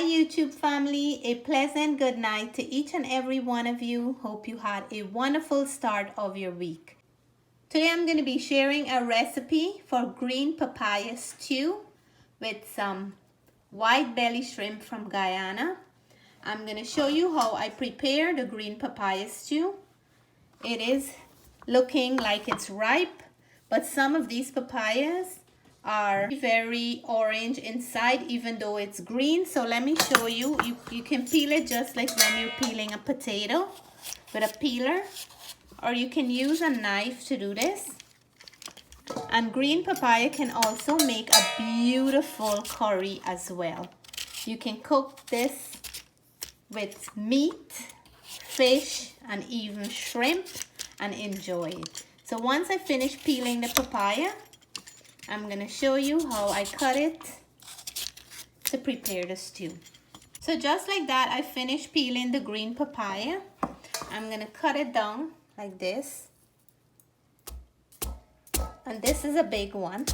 Hi YouTube family, a pleasant good night to each and every one of you. Hope you had a wonderful start of your week. Today I'm going to be sharing a recipe for green papaya stew with some white belly shrimp from Guyana. I'm going to show you how I prepare the green papaya stew. It is looking like it's ripe, but some of these papayas are very orange inside even though it's green. So let me show you. You can peel it just like when you're peeling a potato with a peeler, or you can use a knife to do this. And green papaya can also make a beautiful curry as well. You can cook this with meat, fish, and even shrimp and enjoy it. So once I finish peeling the papaya, I'm going to show you how I cut it to prepare the stew. So just like that, I finished peeling the green papaya. I'm going to cut it down like this. And this is a big one.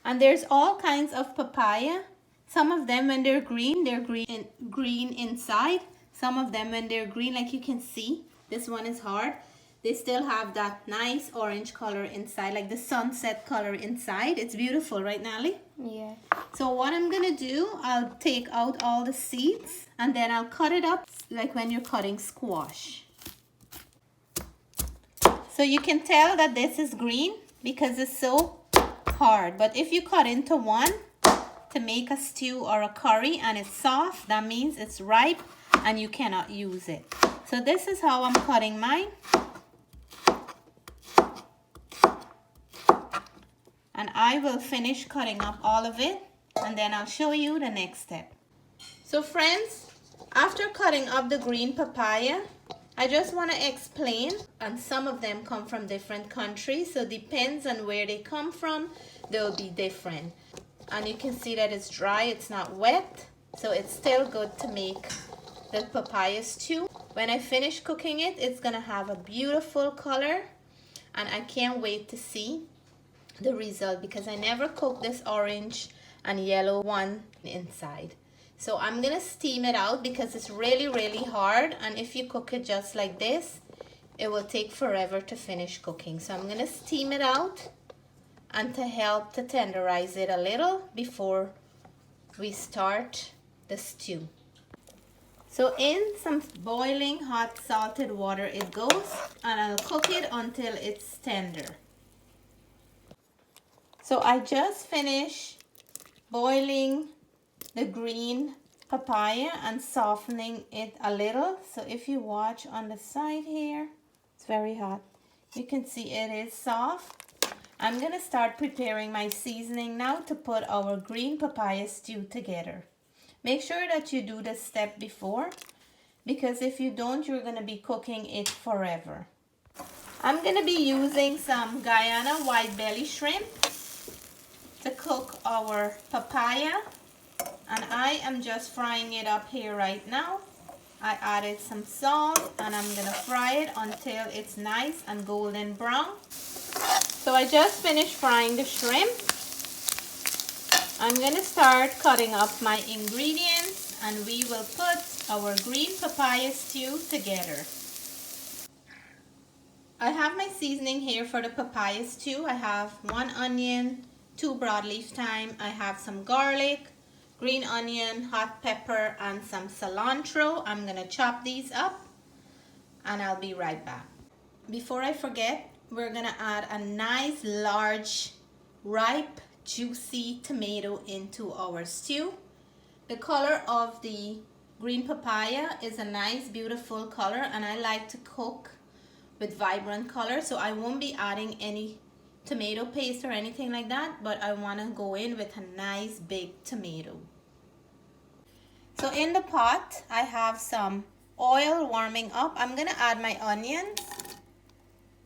And there's all kinds of papaya. Some of them when they're green inside. Some of them when they're green, like you can see, this one is hard. They still have that nice orange color inside, like the sunset color inside. It's beautiful, right, Nally? Yeah. So what I'm gonna do, I'll take out all the seeds and then I'll cut it up like when you're cutting squash. So you can tell that this is green because it's so hard. But if you cut into one to make a stew or a curry and it's soft, that means it's ripe and you cannot use it. So this is how I'm cutting mine. And I will finish cutting up all of it and then I'll show you the next step. So friends, after cutting up the green papaya, I just want to explain, and some of them come from different countries, so depends on where they come from, they'll be different. And you can see that it's dry, it's not wet, so it's still good to make the papaya stew. When I finish cooking it, it's gonna have a beautiful color and I can't wait to see the result because I never cooked this orange and yellow one inside. So I'm gonna steam it out because it's really hard, and if you cook it just like this, it will take forever to finish cooking. So I'm gonna steam it out and to help to tenderize it a little before we start the stew. So in some boiling hot salted water it goes, and I'll cook it until it's tender. So I just finished boiling the green papaya and softening it a little. So if you watch on the side here, it's very hot. You can see it is soft. I'm gonna start preparing my seasoning now to put our green papaya stew together. Make sure that you do this step before, because if you don't, you're gonna be cooking it forever. I'm gonna be using some Guyana white belly shrimp to cook our papaya, and I am just frying it up here right now. I added some salt and I'm gonna fry it until it's nice and golden brown. So I just finished frying the shrimp. I'm gonna start cutting up my ingredients and we will put our green papaya stew together. I have my seasoning here for the papaya stew. I have 1 onion, 2 broadleaf thyme, I have some garlic, green onion, hot pepper, and some cilantro. I'm gonna chop these up and I'll be right back. Before I forget, we're gonna add a nice large ripe juicy tomato into our stew. The color of the green papaya is a nice beautiful color, and I like to cook with vibrant color, so I won't be adding any tomato paste or anything like that, but I want to go in with a nice big tomato. So in the pot I have some oil warming up. I'm gonna add my onions.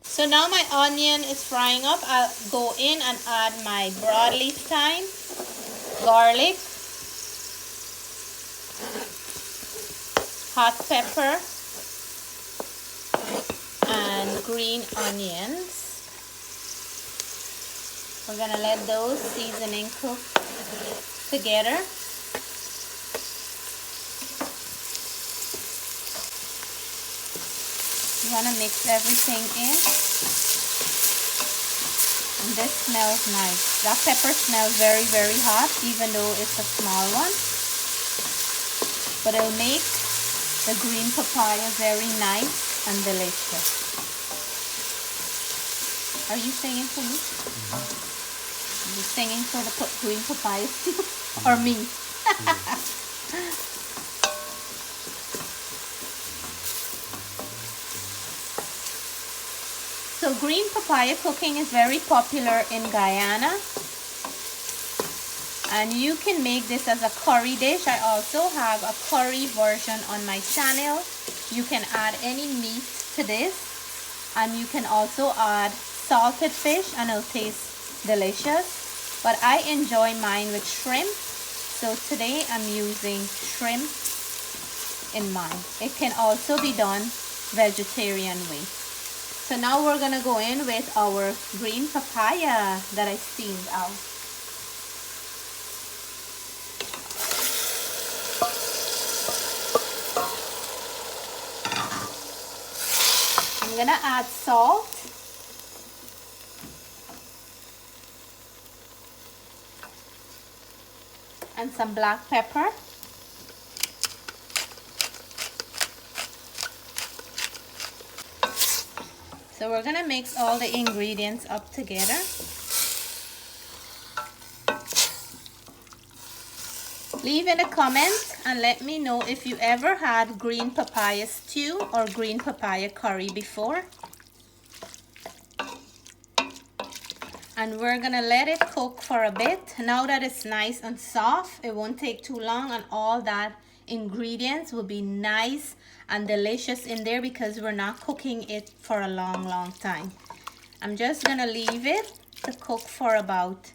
So now my onion is frying up. I'll go in and add my broadleaf thyme, garlic, hot pepper, and green onions. We're gonna let those seasoning cook together. You want to mix everything in. And this smells nice. That pepper smells very, very hot, even though it's a small one. But it'll make the green papaya very nice and delicious. Are you singing for me? Are you singing for the green papaya stew? Or me? So green papaya cooking is very popular in Guyana. And you can make this as a curry dish. I also have a curry version on my channel. You can add any meat to this. And you can also add salted fish and it'll taste delicious. But I enjoy mine with shrimp. So today I'm using shrimp in mine. It can also be done vegetarian way. So now we're gonna go in with our green papaya that I steamed out. I'm gonna add salt. And some black pepper. So we're gonna mix all the ingredients up together. Leave in the comments and let me know if you ever had green papaya stew or green papaya curry before. And we're gonna let it cook for a bit. Now that it's nice and soft, it won't take too long and all that ingredients will be nice and delicious in there because we're not cooking it for a long time. I'm just gonna leave it to cook for about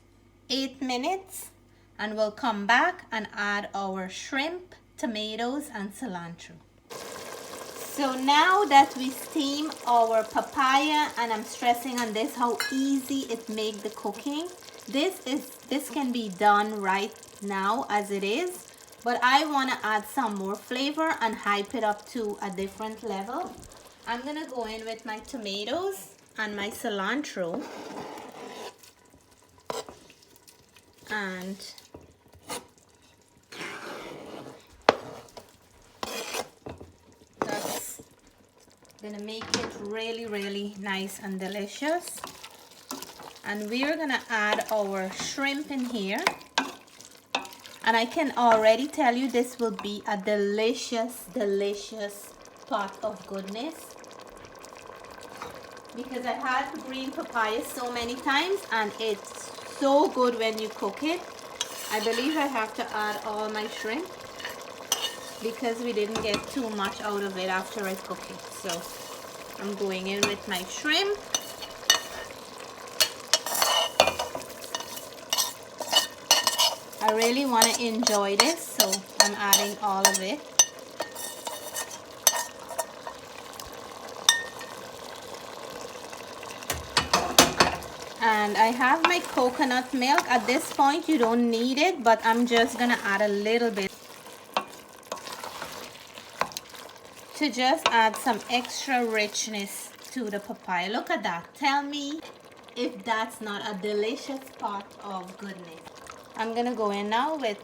8 minutes and we'll come back and add our shrimp, tomatoes and cilantro. So now that we steam our papaya, and I'm stressing on this how easy it makes the cooking. This can be done right now as it is, but I want to add some more flavor and hype it up to a different level. I'm gonna go in with my tomatoes and my cilantro, and gonna make it really nice and delicious. And we're gonna add our shrimp in here, and I can already tell you this will be a delicious pot of goodness, because I had green papaya so many times and it's so good when you cook it. I believe I have to add all my shrimp because we didn't get too much out of it after I cook it. So I'm going in with my shrimp. I really want to enjoy this, so I'm adding all of it. And I have my coconut milk. At this point you don't need it, but I'm just gonna add a little bit to just add some extra richness to the papaya. Look at that. Tell me if that's not a delicious pot of goodness. I'm gonna go in now with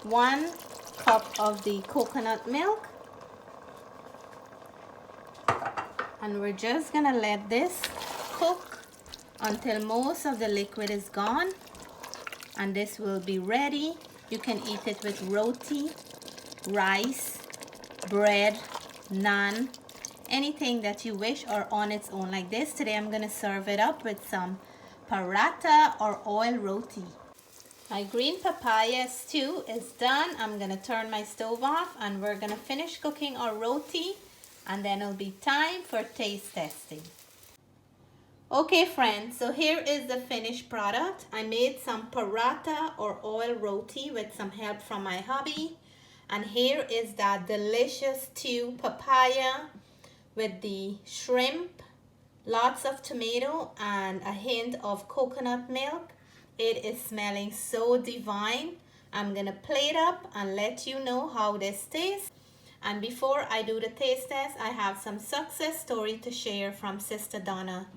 1 cup of the coconut milk, and we're just gonna let this cook until most of the liquid is gone, and this will be ready. You can eat it with roti, rice, bread, naan, anything that you wish, or on its own like this. Today I'm gonna serve it up with some paratha or oil roti. My green papaya stew is done. I'm gonna turn my stove off and we're gonna finish cooking our roti, and then it'll be time for taste testing. Okay friends, so here is the finished product. I made some paratha or oil roti with some help from my hubby. And here is that delicious stew papaya with the shrimp, lots of tomato and a hint of coconut milk. It is smelling so divine. I'm gonna plate up and let you know how this tastes. And before I do the taste test, I have some success story to share from Sister Donna,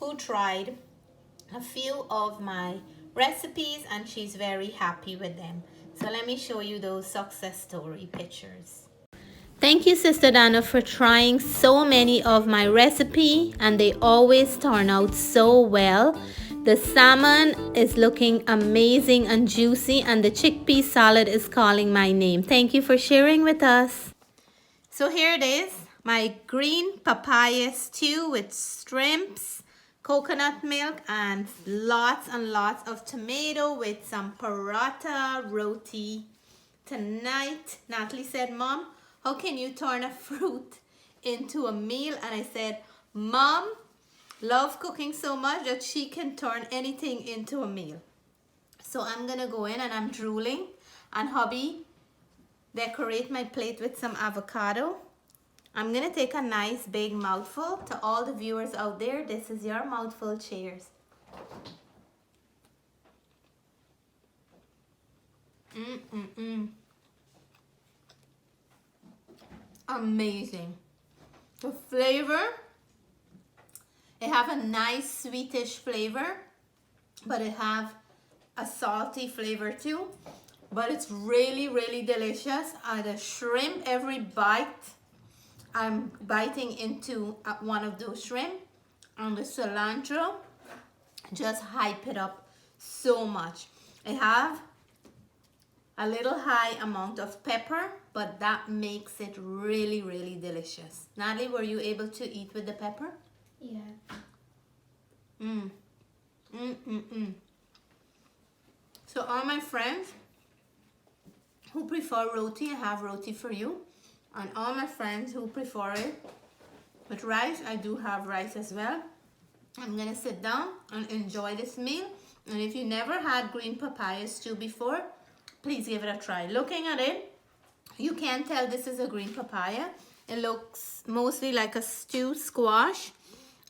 who tried a few of my recipes and she's very happy with them. So let me show you those success story pictures. Thank you, Sister Donna, for trying so many of my recipe, and they always turn out so well. The salmon is looking amazing and juicy, and the chickpea salad is calling my name. Thank you for sharing with us. So here it is, my green papaya stew with shrimps, coconut milk, and lots of tomato with some paratha roti. Tonight, Natalie said, Mom, how can you turn a fruit into a meal? And I said, Mom loves cooking so much that she can turn anything into a meal. So I'm gonna go in and I'm drooling, and hubby decorate my plate with some avocado. I'm gonna take a nice big mouthful. To all the viewers out there, this is your mouthful. Cheers. Amazing. The flavor, it have a nice sweetish flavor, but it have a salty flavor too. But it's really delicious. The shrimp, every bite, I'm biting into one of those shrimp, and the cilantro just hype it up so much. It have a little high amount of pepper, but that makes it really delicious. Natalie, were you able to eat with the pepper? Yeah. So all my friends who prefer roti, I have roti for you. And all my friends who prefer it with rice, I do have rice as well. I'm gonna sit down and enjoy this meal. And if you never had green papaya stew before, please give it a try. Looking at it, you can't tell this is a green papaya. It looks mostly like a stewed squash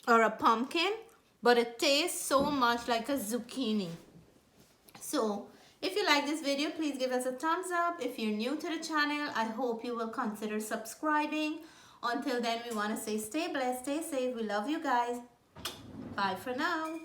or a pumpkin, but it tastes so much like a zucchini. So if you like this video, please give us a thumbs up. If you're new to the channel, I hope you will consider subscribing. Until then, we want to say stay blessed, stay safe. We love you guys. Bye for now.